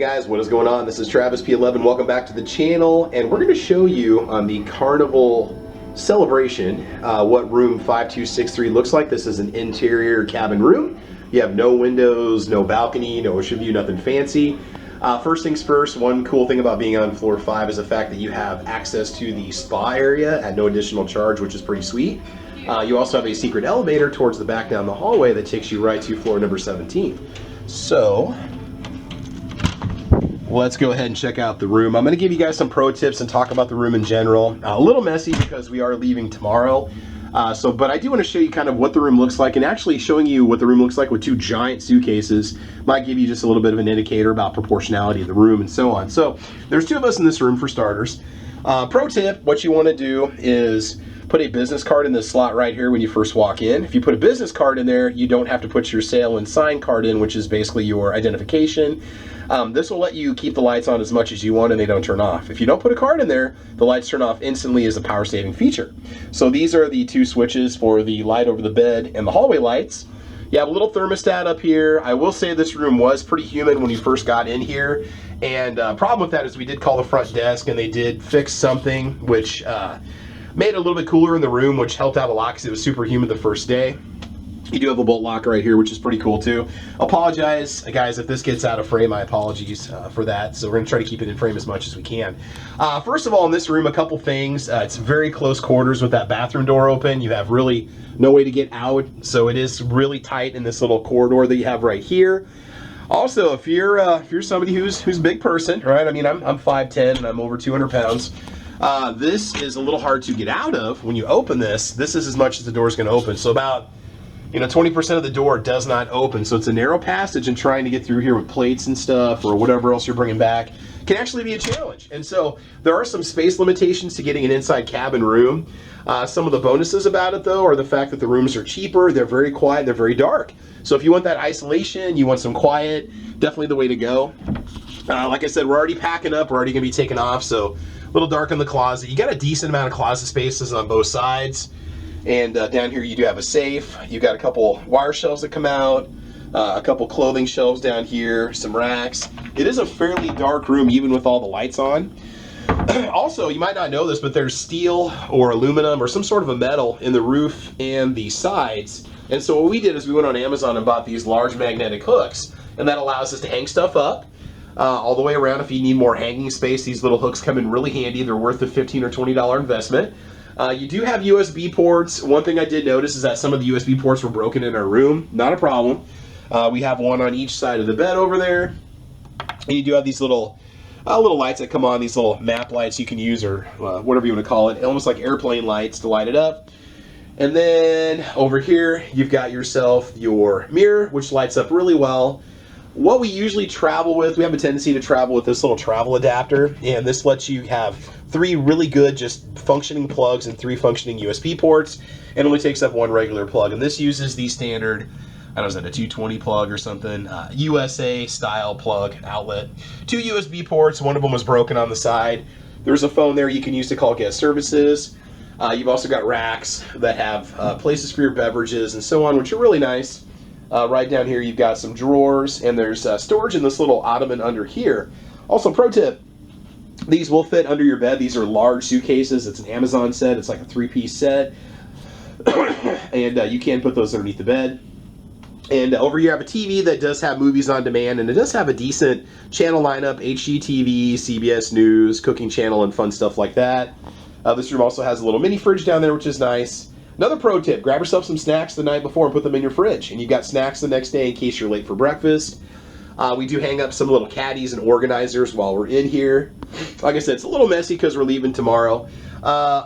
guys, what is going on? This is Travis P11. Welcome back to the channel, and we're going to show you on the Carnival Celebration what room 5263 looks like. This is an interior cabin room. You have no windows, no balcony, no ocean view, nothing fancy. First things first, one cool thing about being on floor 5 is the fact that you have access to the spa area at no additional charge, which is pretty sweet. You also have a secret elevator towards the back down the hallway that takes you right to floor number 17. So let's go ahead and check out the room. I'm going to give you guys some pro tips and talk about the room in general. A little messy because we are leaving tomorrow. But I do want to show you kind of what the room looks like, and actually showing you what the room looks like with 2 giant suitcases might give you just a little bit of an indicator about proportionality of the room and so on. So there's 2 of us in this room for starters. Pro tip, what you want to do is put a business card in this slot right here when you first walk in. If you put a business card in there, you don't have to put your sale and sign card in, which is basically your identification. This will let you keep the lights on as much as you want and they don't turn off. If you don't put a card in there, the lights turn off instantly as a power saving feature. So these are the 2 switches for the light over the bed and the hallway lights. You have a little thermostat up here. I will say this room was pretty humid when we first got in here. And problem with that is we did call the front desk and they did fix something which made it a little bit cooler in the room, which helped out a lot because it was super humid the first day. You do have a bolt locker right here, which is pretty cool too. Apologize, guys, if this gets out of frame. My apologies for that. So we're going to try to keep it in frame as much as we can. First of all, in this room, a couple things. It's very close quarters with that bathroom door open. You have really no way to get out, so it is really tight in this little corridor that you have right here. Also, if you're somebody who's a big person, right? I mean, I'm 5'10" and I'm over 200 pounds. This is a little hard to get out of when you open this. This is as much as the door is going to open. So about 20% of the door does not open. So it's a narrow passage, and trying to get through here with plates and stuff or whatever else you're bringing back can actually be a challenge. And so there are some space limitations to getting an inside cabin room. Some of the bonuses about it though are the fact that the rooms are cheaper, they're very quiet, they're very dark. So if you want that isolation, you want some quiet, definitely the way to go. Like I said, we're already packing up, we're already gonna be taking off, so a little dark in the closet. You got a decent amount of closet spaces on both sides. And down here you do have a safe. You got a couple wire shelves that come out, a couple clothing shelves down here, some racks. It is a fairly dark room even with all the lights on. Also, you might not know this, but there's steel or aluminum or some sort of a metal in the roof and the sides. And so what we did is we went on Amazon and bought these large magnetic hooks, and that allows us to hang stuff up all the way around. If you need more hanging space, these little hooks come in really handy. They're worth the $15 or $20 investment. You do have USB ports. One thing I did notice is that some of the USB ports were broken in our room. Not a problem. We have one on each side of the bed over there. And you do have these little lights that come on, these little map lights you can use, or whatever you want to call it, almost like airplane lights to light it up. And then over here, you've got yourself your mirror, which lights up really well. What we usually travel with, we have a tendency to travel with this little travel adapter, and this lets you have 3 really good just functioning plugs and 3 functioning USB ports, and only takes up 1 regular plug. And this uses the standard, I don't know, is that a 220 plug or something, USA style plug outlet. 2 USB ports, one of them was broken on the side. There's a phone there you can use to call guest services. You've also got racks that have places for your beverages and so on, which are really nice. Right down here you've got some drawers, and there's storage in this little ottoman under here. Also, pro tip, these will fit under your bed. These are large suitcases. It's an Amazon set. It's like a 3-piece set. And you can put those underneath the bed. And over here you have a TV that does have movies on demand, and it does have a decent channel lineup: HGTV, CBS News, cooking channel, and fun stuff like that. This room also has a little mini fridge down there, which is nice. Another pro tip, grab yourself some snacks the night before and put them in your fridge, and you've got snacks the next day in case you're late for breakfast. We do hang up some little caddies and organizers while we're in here. Like I said, it's a little messy because we're leaving tomorrow.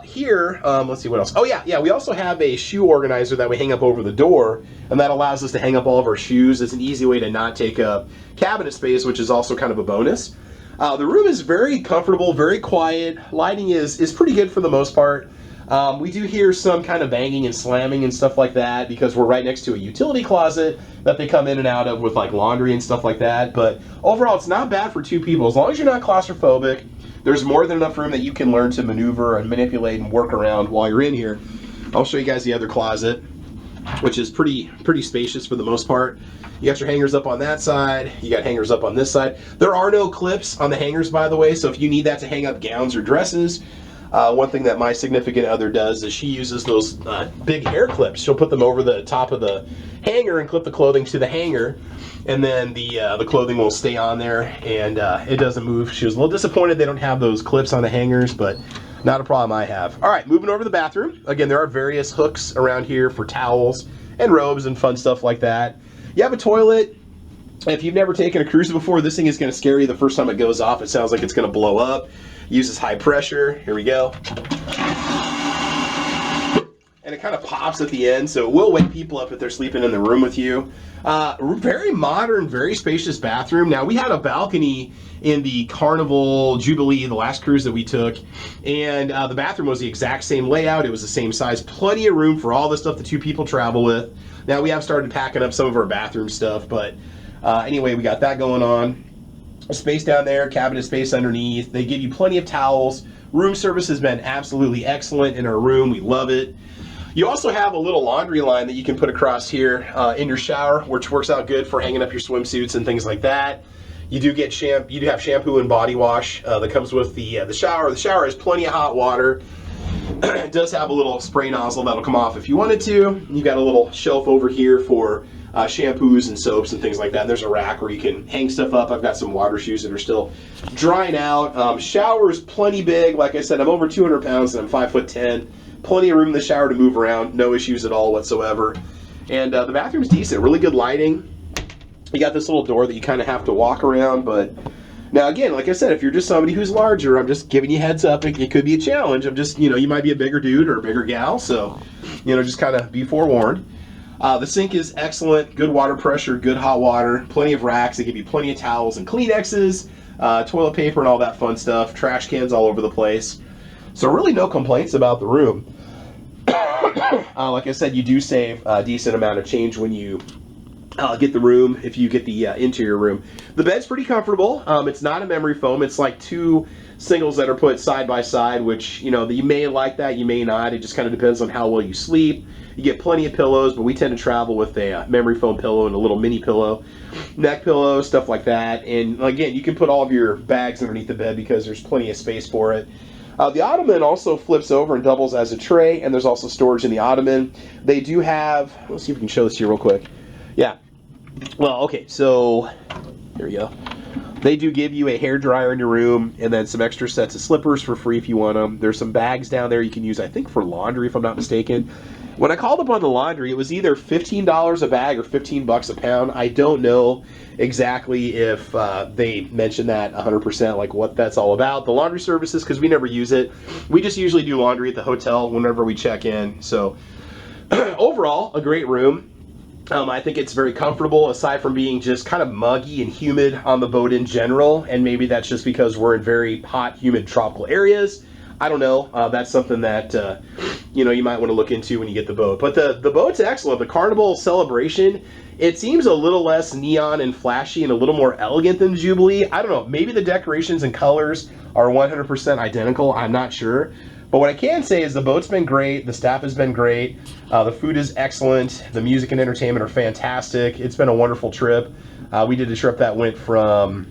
Here, let's see what else. Oh yeah, we also have a shoe organizer that we hang up over the door, and that allows us to hang up all of our shoes. It's an easy way to not take up cabinet space, which is also kind of a bonus. The room is very comfortable, very quiet. Lighting is pretty good for the most part. We do hear some kind of banging and slamming and stuff like that because we're right next to a utility closet that they come in and out of with like laundry and stuff like that. But overall, it's not bad for 2 people. As long as you're not claustrophobic, there's more than enough room that you can learn to maneuver and manipulate and work around while you're in here. I'll show you guys the other closet. which is pretty spacious for the most part. You got your hangers up on that side. You got hangers up on this side. There are no clips on the hangers, by the way, so if you need that to hang up gowns or dresses, one thing that my significant other does is she uses those big hair clips. She'll put them over the top of the hanger and clip the clothing to the hanger, and then the clothing will stay on there, and it doesn't move. She was a little disappointed they don't have those clips on the hangers, but not a problem I have. All right, moving over to the bathroom. Again, there are various hooks around here for towels and robes and fun stuff like that. You have a toilet. If you've never taken a cruise before, this thing is going to scare you the first time it goes off. It sounds like it's going to blow up. Uses high pressure. Here we go. And it kind of pops at the end, so it will wake people up if they're sleeping in the room with you. Very modern, very spacious bathroom. Now, we had a balcony in the Carnival Jubilee, the last cruise that we took, and the bathroom was the exact same layout. It was the same size. Plenty of room for all the stuff the two people travel with. Now, we have started packing up some of our bathroom stuff, but anyway, we got that going on. A space down there, cabinet space underneath. They give you plenty of towels. Room service has been absolutely excellent in our room. We love it. You also have a little laundry line that you can put across here in your shower, which works out good for hanging up your swimsuits and things like that. You do get you do have shampoo and body wash that comes with the shower. The shower has plenty of hot water. It does have a little spray nozzle that'll come off if you wanted to. You got a little shelf over here for shampoos and soaps and things like that. And there's a rack where you can hang stuff up. I've got some water shoes that are still drying out. Shower's plenty big. Like I said, I'm over 200 pounds and I'm 5'10". Plenty of room in the shower to move around. No issues at all whatsoever. And the bathroom's decent. Really good lighting. You got this little door that you kind of have to walk around, but now again, like I said, if you're just somebody who's larger, I'm just giving you heads up. It could be a challenge. I'm just, you might be a bigger dude or a bigger gal, so, just kind of be forewarned. The sink is excellent. Good water pressure, good hot water, plenty of racks. They give you plenty of towels and Kleenexes, toilet paper and all that fun stuff, trash cans all over the place. So really no complaints about the room. Like I said, you do save a decent amount of change when you get the room, if you get the interior room. The bed's pretty comfortable. It's not a memory foam. It's like two singles that are put side by side, which, you may like that, you may not. It just kind of depends on how well you sleep. You get plenty of pillows, but we tend to travel with a memory foam pillow and a little mini pillow, neck pillow, stuff like that. And again, you can put all of your bags underneath the bed because there's plenty of space for it. The ottoman also flips over and doubles as a tray, and there's also storage in the ottoman. They do have, let's see if we can show this to you real quick. Yeah. Well, okay, so here we go. They do give you a hair dryer in your room and then some extra sets of slippers for free if you want them. There's some bags down there you can use, I think, for laundry, if I'm not mistaken. When I called up on the laundry, it was either $15 a bag or $15 a pound. I don't know exactly if they mentioned that 100%, like what that's all about. The laundry services, because we never use it. We just usually do laundry at the hotel whenever we check in. So overall, a great room. I think it's very comfortable, aside from being just kind of muggy and humid on the boat in general, and maybe that's just because we're in very hot, humid, tropical areas. I don't know. That's something that you might want to look into when you get the boat. But the boat's excellent. The Carnival Celebration, it seems a little less neon and flashy and a little more elegant than Jubilee. I don't know. Maybe the decorations and colors are 100% identical. I'm not sure. But what I can say is the boat's been great, the staff has been great, the food is excellent, the music and entertainment are fantastic. It's been a wonderful trip. We did a trip that went from,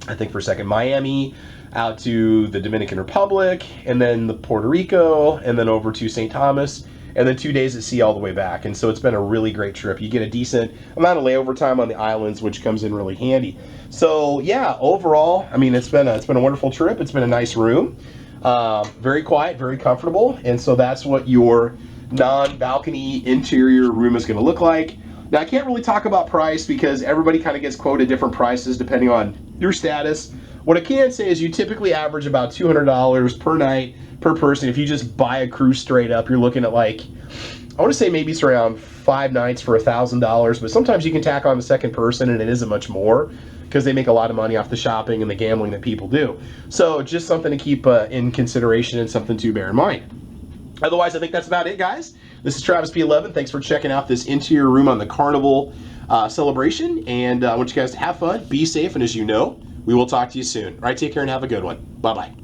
I think for a second, Miami out to the Dominican Republic, and then the Puerto Rico, and then over to St. Thomas, and then 2 days at sea all the way back. And so it's been a really great trip. You get a decent amount of layover time on the islands, which comes in really handy. So yeah, overall, I mean, it's been a wonderful trip. It's been a nice room. Very quiet, very comfortable, and so that's what your non-balcony interior room is going to look like. Now, I can't really talk about price because everybody kind of gets quoted different prices depending on your status. What I can say is you typically average about $200 per night per person. If you just buy a cruise straight up, you're looking at, like, I want to say maybe it's around 5 nights for $1,000, but sometimes you can tack on a second person and it isn't much more, because they make a lot of money off the shopping and the gambling that people do. So just something to keep in consideration and something to bear in mind. Otherwise, I think that's about it, guys. This is Travis P11. Thanks for checking out this interior room on the Carnival Celebration. And I want you guys to have fun, be safe, and as you know, we will talk to you soon. All right, take care and have a good one. Bye-bye.